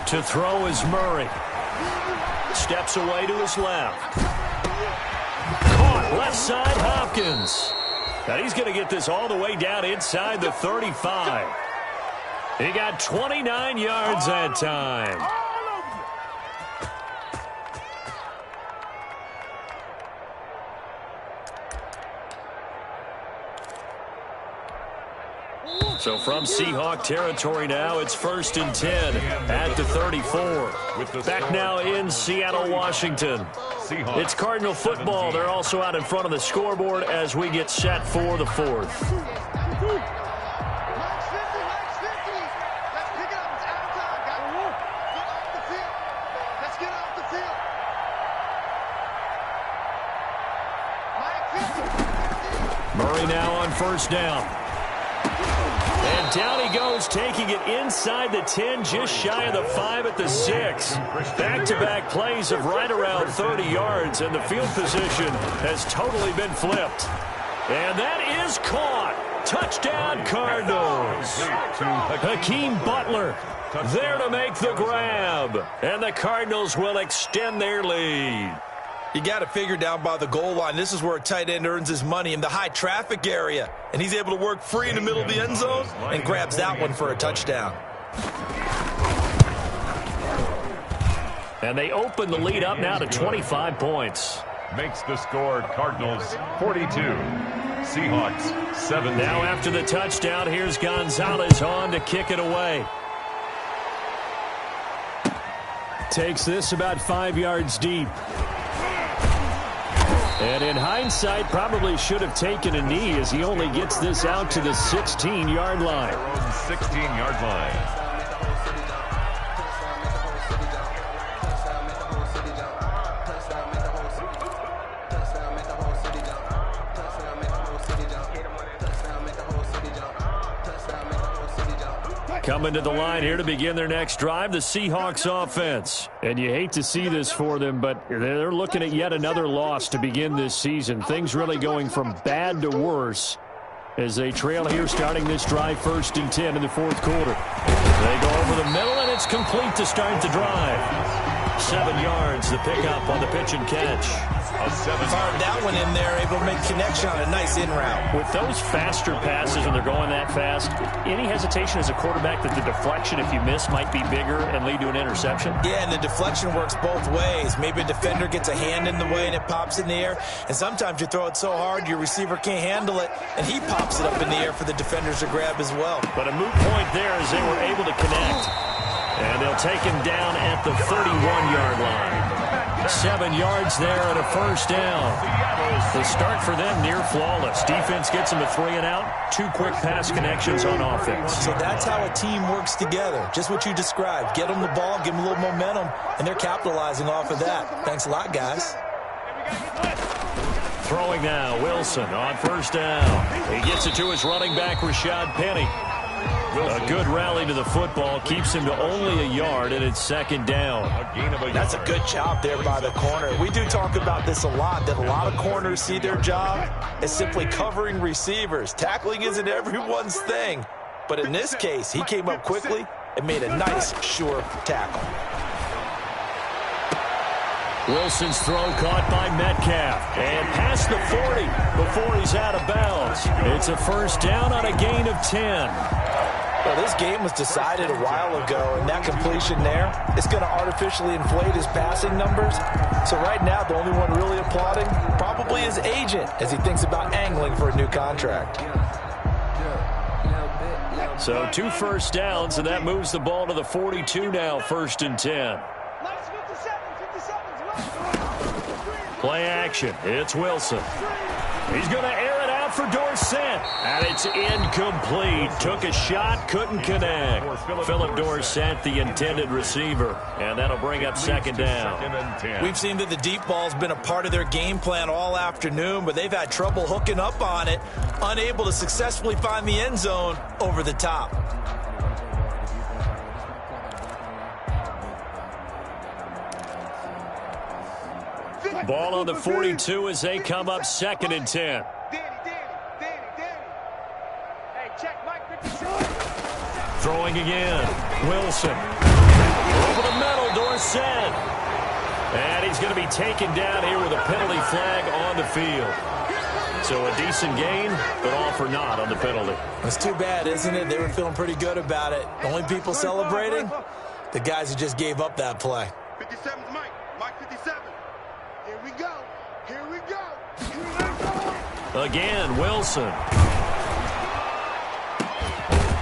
To throw is Murray. Steps away to his left. Caught left side, Hopkins. Now he's going to get this all the way down inside the 35. He got 29 yards that time. So from Seahawk territory now, it's 1st and 10 at the 34. Back now in Seattle, Washington. It's Cardinal football. They're also out in front of the scoreboard as we get set for the 4th. Murray now on 1st down. And down he goes, taking it inside the 10, just shy of the 5 at the 6. Back-to-back plays of right around 30 yards, and the field position has totally been flipped. And that is caught. Touchdown, Cardinals. Hakeem Butler there to make the grab. And the Cardinals will extend their lead. You got to figure down by the goal line. This is where a tight end earns his money, in the high traffic area. And he's able to work free in the middle of the end zone and grabs that one for a touchdown. And they open the lead up now to 25 points. Makes the score Cardinals 42, Seahawks 17. Now after the touchdown, here's Gonzalez on to kick it away. Takes this about 5 yards deep. And in hindsight, probably should have taken a knee as he only gets this out to the 16-yard line. Their own 16-yard line. Coming to the line here to begin their next drive, the Seahawks offense. And you hate to see this for them, but they're looking at yet another loss to begin this season. Things really going from bad to worse as they trail here starting this drive 1st and 10 in the 4th quarter. They go over the middle, and it's complete to start the drive. 7 yards, the pickup on the pitch and catch. Fired that one in there, able to make connection on a nice in route. With those faster passes when they're going that fast, any hesitation as a quarterback that the deflection, if you miss, might be bigger and lead to an interception? Yeah, and the deflection works both ways. Maybe a defender gets a hand in the way and it pops in the air. And sometimes you throw it so hard your receiver can't handle it, and he pops it up in the air for the defenders to grab as well. But a moot point there as they were able to connect. And they'll take him down at the 31-yard line. 7 yards there and a 1st down. The start for them near flawless. Defense gets them a 3 and out. 2 quick pass connections on offense. So that's how a team works together. Just what you described. Get them the ball, give them a little momentum, and they're capitalizing off of that. Thanks a lot, guys. Throwing now, Wilson on 1st down. He gets it to his running back, Rashad Penny. A good rally to the football keeps him to only a yard, and it's 2nd down. That's a good job there by the corner. We do talk about this a lot, that a lot of corners see their job as simply covering receivers. Tackling isn't everyone's thing. But in this case, he came up quickly and made a nice, sure tackle. Wilson's throw caught by Metcalf. And past the 40 before he's out of bounds. It's a 1st down on a gain of 10. Well, this game was decided a while ago, and that completion there is going to artificially inflate his passing numbers. So right now, the only one really applauding probably his agent as he thinks about angling for a new contract. So 2 1st downs, and that moves the ball to the 42 now, 1st and 10. Play action. It's Wilson. He's going to air it out for Dorsett. And it's incomplete. Took a shot, couldn't connect. Philip Dorsett, the intended receiver. And that'll bring up 2nd down. We've seen that the deep ball's been a part of their game plan all afternoon, but they've had trouble hooking up on it. Unable to successfully find the end zone over the top. Ball on the 42 as they come up 2nd and 10. Throwing again. Wilson. Over the middle, Dorsett. And he's going to be taken down here with a penalty flag on the field. So a decent gain, but all for naught on the penalty. It's too bad, isn't it? They were feeling pretty good about it. The only people celebrating? The guys who just gave up that play. 57's Mike. Mike 57. Here we go. Here we go. Here we go. Again, Wilson.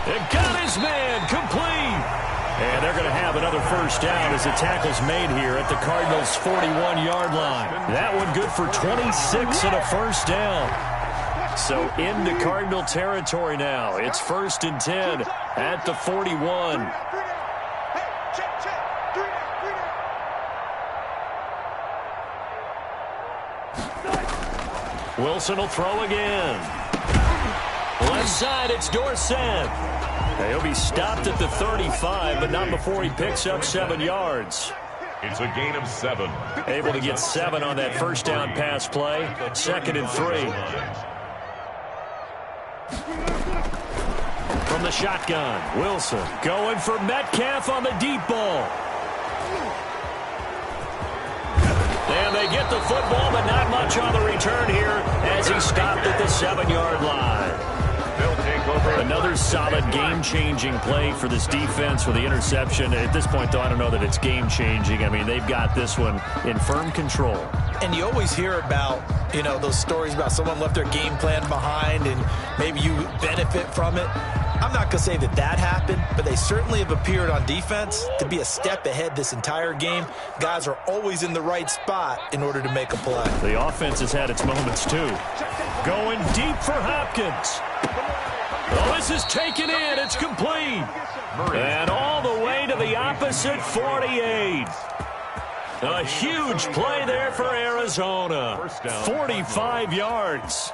It got his man complete. And they're going to have another 1st down as the tackle's made here at the Cardinals' 41-yard line. That one good for 26 and a 1st down. So into Cardinal territory now. It's 1st and 10 at the 41. Wilson will throw again. Left side, it's Dorsett. He'll be stopped at the 35, but not before he picks up 7 yards. It's a gain of 7. Able to get 7 on that 1st down pass play. 2nd and 3. From the shotgun, Wilson going for Metcalf on the deep ball. And And they get the football, but not much on the return here as he stopped at the 7-yard line. Another solid game-changing play for this defense with the interception. At this point, though, I don't know that it's game-changing. I mean, they've got this one in firm control. And you always hear about, you know, those stories about someone left their game plan behind and maybe you benefit from it. I'm not going to say that that happened, but they certainly have appeared on defense to be a step ahead this entire game. Guys are always in the right spot in order to make a play. The offense has had its moments, too. Going deep for Hopkins. Oh, this is taken in. It's complete. And all the way to the opposite 48. A huge play there for Arizona. 45 yards.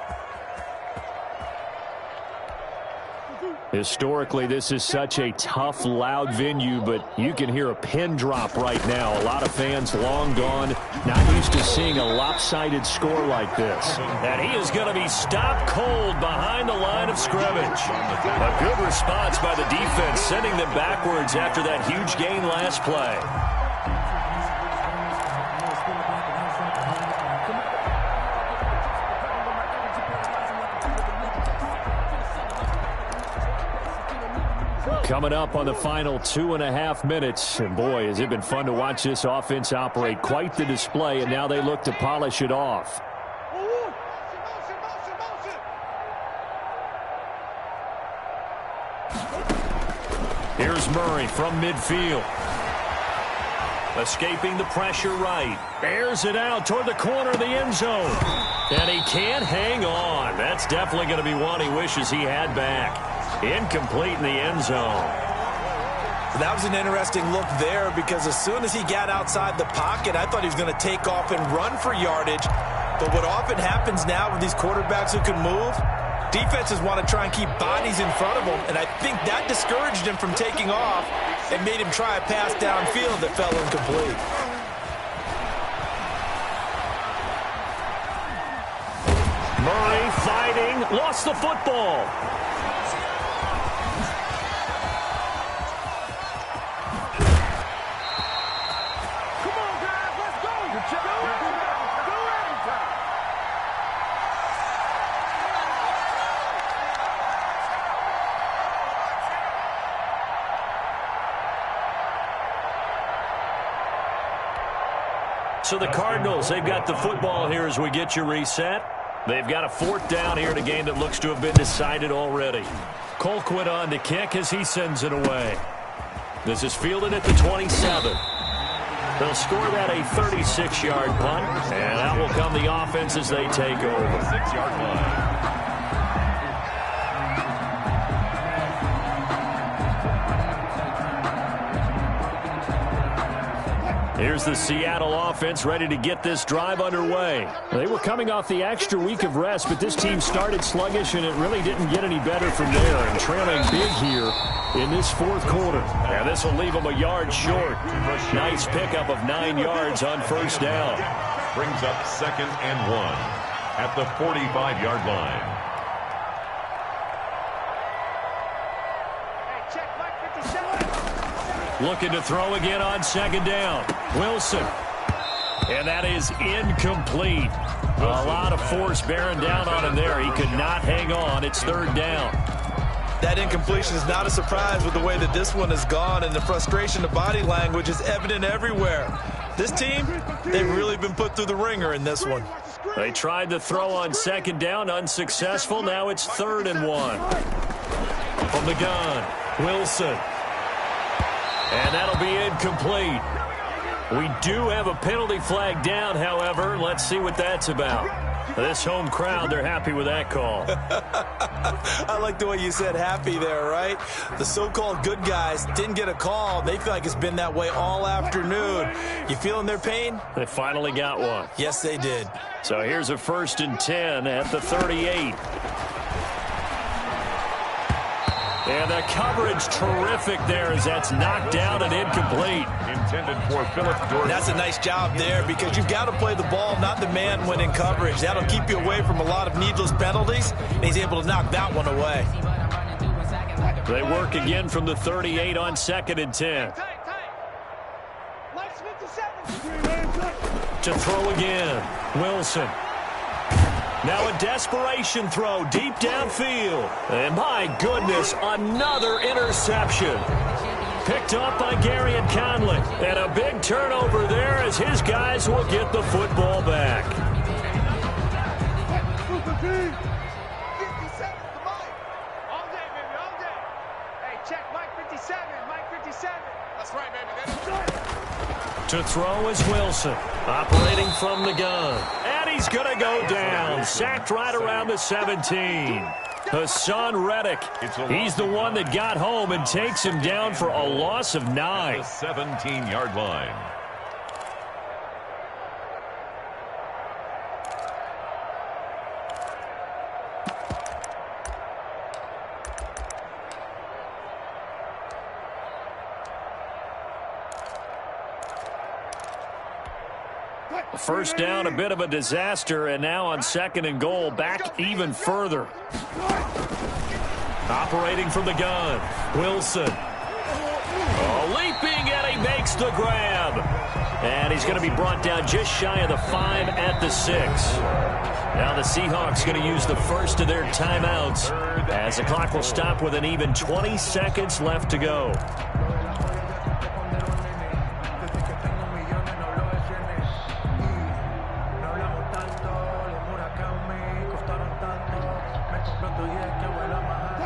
Historically, this is such a tough, loud venue, but you can hear a pin drop right now. A lot of fans long gone, not used to seeing a lopsided score like this. And he is going to be stopped cold behind the line of scrimmage. A good response by the defense, sending them backwards after that huge gain last play. Coming up on the final 2.5 minutes. And boy, has it been fun to watch this offense operate. Quite the display, and now they look to polish it off. Here's Murray from midfield. Escaping the pressure right. Airs it out toward the corner of the end zone. And he can't hang on. That's definitely going to be one he wishes he had back. Incomplete in the end zone. That was an interesting look there because as soon as he got outside the pocket, I thought he was going to take off and run for yardage. But what often happens now with these quarterbacks who can move, defenses want to try and keep bodies in front of them, and I think that discouraged him from taking off and made him try a pass downfield that fell incomplete. Murray fighting, lost the football. So the Cardinals, they've got the football here as we get you reset. They've got a 4th down here in a game that looks to have been decided already. Colquitt on to kick as he sends it away. This is fielded at the 27. They'll score that a 36-yard punt, and out will come the offense as they take over. 6-yard line. Here's the Seattle offense ready to get this drive underway. They were coming off the extra week of rest, but this team started sluggish, and it really didn't get any better from there. And trailing big here in this 4th quarter. And this will leave them a yard short. Nice pickup of 9 yards on 1st down. Brings up 2nd and 1 at the 45-yard line. Looking to throw again on 2nd down. Wilson. And that is incomplete. A lot of force bearing down on him there. He could not hang on. It's 3rd down. That incompletion is not a surprise with the way that this one has gone, and the frustration of body language is evident everywhere. This team, they've really been put through the ringer in this one. They tried to throw on 2nd down, unsuccessful. Now it's 3rd and 1. From the gun, Wilson. And that'll be incomplete. We do have a penalty flag down, however. Let's see what that's about. This home crowd, they're happy with that call. I like the way you said happy there, right? The so-called good guys didn't get a call. They feel like it's been that way all afternoon. You feeling their pain? They finally got one. Yes, they did. So here's a 1st and 10 at the 38. And the coverage terrific there as that's knocked down and incomplete. Intended for Philip Dorsey. That's a nice job there because you've got to play the ball, not the man when in coverage. That'll keep you away from a lot of needless penalties, and he's able to knock that one away. They work again from the 38 on 2nd and 10. To throw again. Wilson. Now a desperation throw deep downfield. And my goodness, another interception. Picked up by Gary and Conley. And a big turnover there as his guys will get the football back. 57, all day, baby, all day. Hey, check Mike 57, Mike 57. That's right, baby. To throw is Wilson, operating from the gun. And he's going to go down. Sacked right around the 17. Hassan Reddick, he's the one that got home and takes him down for a loss of 9. The 17-yard line. First down, a bit of a disaster, and now on 2nd and goal, back even further. Operating from the gun, Wilson. Oh, leaping, and he makes the grab. And he's going to be brought down just shy of the 5 at the 6. Now the Seahawks going to use the first of their timeouts as the clock will stop with an even 20 seconds left to go.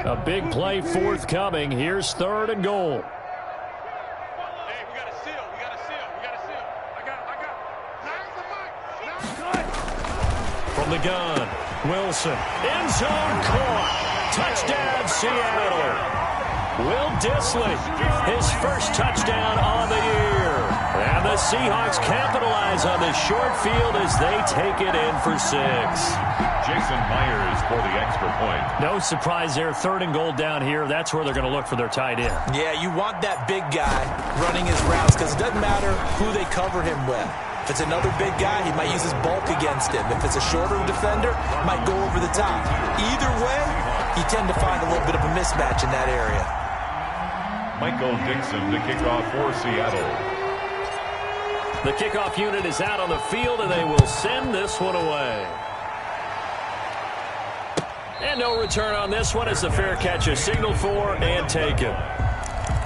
A big play forthcoming. Here's 3rd and goal. Hey, we got a seal. We got a seal. We got a seal. I got it. From the gun, Wilson. End zone caught. Touchdown, Seattle. Will Dissly, his first touchdown on the year. And the Seahawks capitalize on this short field as they take it in for 6. Jason Myers for the extra point. No surprise there. 3rd and goal down here. That's where they're going to look for their tight end. Yeah, you want that big guy running his routes because it doesn't matter who they cover him with. If it's another big guy, he might use his bulk against him. If it's a shorter defender, might go over the top. Either way, you tend to find a little bit of a mismatch in that area. Michael Dixon to kick off for Seattle. The kickoff unit is out on the field, and they will send this one away. And no return on this one as the fair catch is signaled for and taken.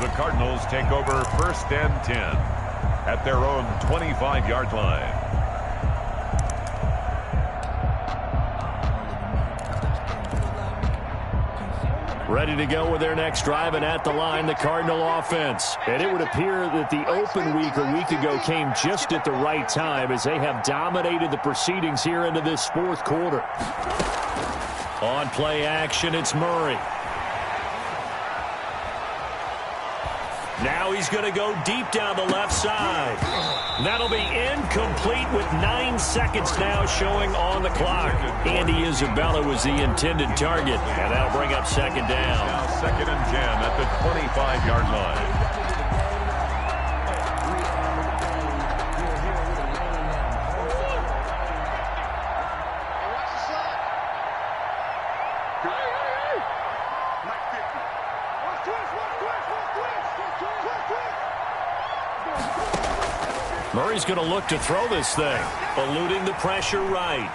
The Cardinals take over 1st and 10 at their own 25-yard line. Ready to go with their next drive, and at the line, the Cardinal offense. And it would appear that the open week a week ago came just at the right time as they have dominated the proceedings here into this 4th quarter. On play action, it's Murray. Now he's going to go deep down the left side. That'll be incomplete with 9 seconds now showing on the clock. Andy Isabella was the intended target, and that'll bring up 2nd down. Now 2nd and 10 at the 25-yard line. Murray's going to look to throw this thing, eluding the pressure right.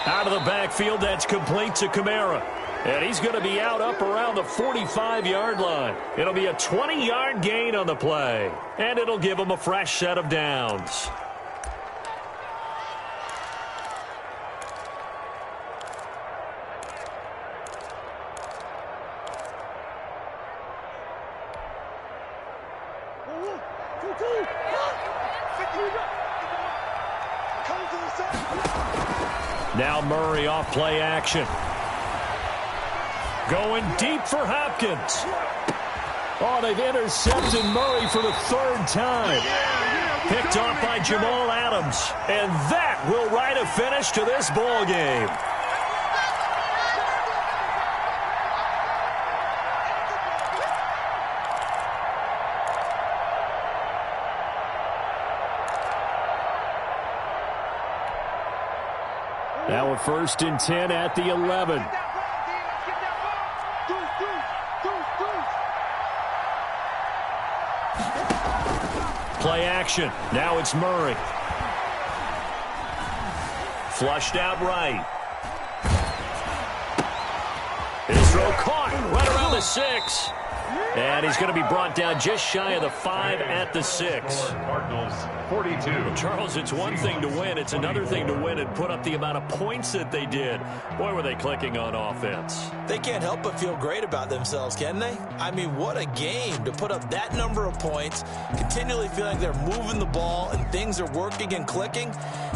Out of the backfield, that's complete to Kamara. And he's going to be out up around the 45-yard line. It'll be a 20-yard gain on the play, and it'll give him a fresh set of downs. Now Murray off play action. Going deep for Hopkins. Oh, they've intercepted Murray for the 3rd time. Picked off by Jamal Adams. And that will write a finish to this ball game. Now a 1st and 10 at the 11. Play action. Now it's Murray. Flushed out right. His throw caught right around the 6. And he's going to be brought down just shy of the 5 at the 6. Cardinals 42. Charles, it's one thing to win. It's another thing to win and put up the amount of points that they did. Boy, were they clicking on offense. They can't help but feel great about themselves, can they? I mean, what a game to put up that number of points, continually feeling they're moving the ball and things are working and clicking.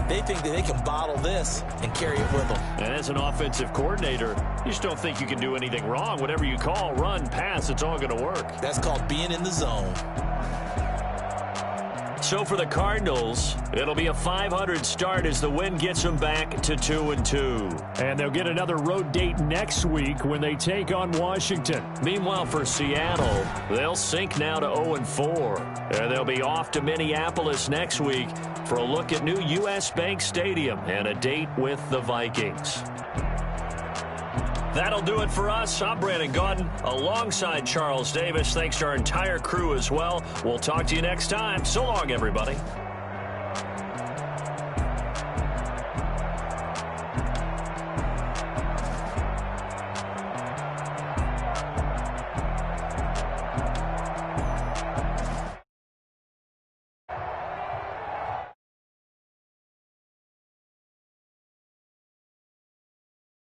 They think that they can bottle this and carry it with them. And as an offensive coordinator, you just don't think you can do anything wrong. Whatever you call, run, pass, it's all going to work. That's called being in the zone. So for the Cardinals, it'll be a 500 start as the win gets them back to 2-2. And they'll get another road date next week when they take on Washington. Meanwhile, for Seattle, they'll sink now to 0-4. And they'll be off to Minneapolis next week for a look at new U.S. Bank Stadium and a date with the Vikings. That'll do it for us. I'm Brandon Gaudin alongside Charles Davis. Thanks to our entire crew as well. We'll talk to you next time. So long, everybody.